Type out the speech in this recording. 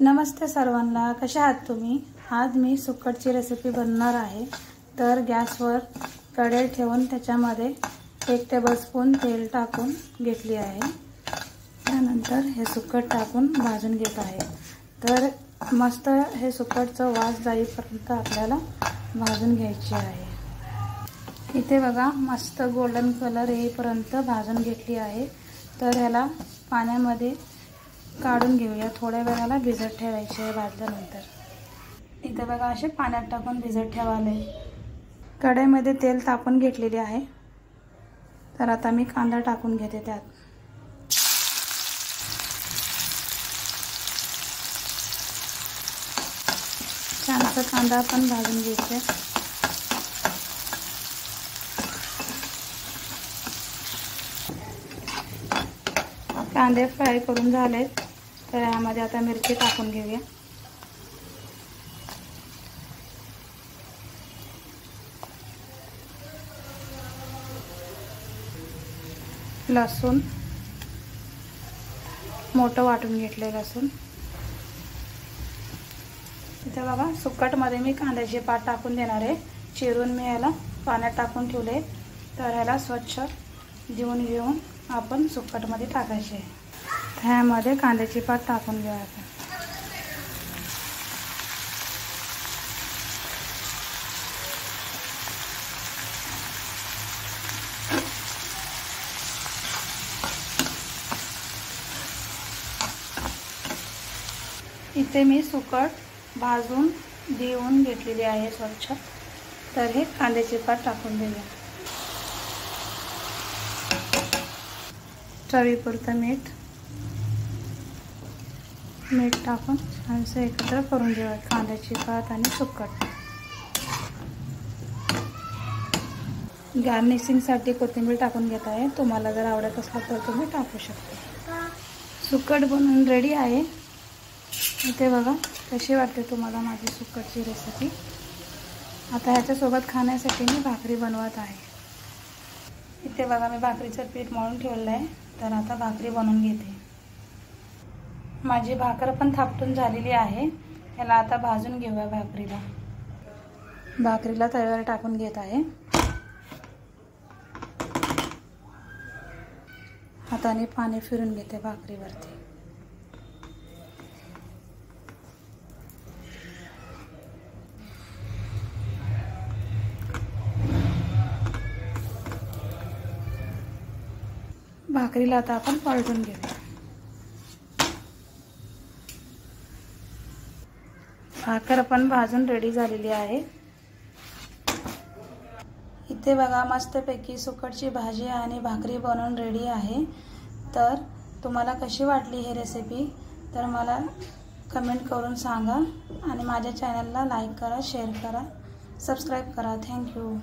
नमस्ते सर्वांना, कशा आहात तुम्ही। आज मी सुक्कटची रेसिपी बनवणार आहे। तर गॅसवर कढई ठेवून त्याच्यामध्ये 1 टेबलस्पून तेल टाकून घेतली आहे। त्यानंतर हे सुक्कट टाकून भाजून घेत आहे। तर मस्त हे सुक्कटचा वास जाईपर्यंत आपल्याला भाजून घ्यायचे आहे। इथे बघा मस्त गोल्डन कलर येईपर्यंत भाजून घेतली आहे। तर ह्याला पाण्यामध्ये काढून घेऊया। थोड्या वेळाला भिजत ठेवायचे आहे भाजल्यानंतर। इथे बघा असे पाण्यात टाकून भिजत ठेवाले। कढईमध्ये तेल तापून घेतलेले आहे। तर आता मी कांदा टाकून घेते त्यात। छानसा कांदा पण भाजून घ्यायचा। कांदे फ्राय करून झाले तर यामध्ये आता मिरची टाकून घेऊया। लसूण मोठं वाटून घेतले लसूण। इथे बघा सुक्कटमध्ये मी कांद्याचे पात टाकून देणार आहे। चिरून मी याला पाण्यात टाकून ठेवले। तर ह्याला स्वच्छ धुवून घेऊन आपण सुक्कटमध्ये टाकायचे। ह्यामध्ये कांद्याची पात टाकून घेऊया आपण। इथे मी सुक्कट भाजून धुवून घेतलेली आहे स्वच्छ। तर हे कांद्याची पात टाकून देऊया। चवीपुरतं मीठ टाकून छानसं एकत्र करून घेऊया कांद्याची पात आणि सुक्कट। गार्निशिंगसाठी कोथिंबीर टाकून घेत आहे। तुम्हाला जर आवडत असलं तर तुम्ही टाकू शकता। सुक्कट बनवून रेडी आहे। इथे बघा कशी वाटते तुम्हाला माझी सुक्कटची रेसिपी। आता ह्याच्यासोबत खाण्यासाठी मी भाकरी बनवत आहे। इथे बघा मी भाकरीचं पीठ मळून ठेवलं आहे। तर आता भाकरी बनवून घेते। माझी भाकर पण थापटून झालेली आहे। याला आता भाजून घेऊया भाकरीला। भाकरीला तव्यावर टाकून घेत आहे। हाताने पाणी फिरून घेते भाकरीवरती। भाकरीला आता आपण पलटून घेऊया। भाकर पण भाजून रेडी झालेली आहे। इथे बघा मस्तपैकी सुक्कटची भाजी आणि भाकरी बनवून रेडी आहे। तर तुम्हाला कशी वाटली ही रेसिपी तर मला कमेंट करून सांगा। आणि माझ्या चॅनलला लाईक करा, शेअर करा, सबस्क्राईब करा। थँक्यू।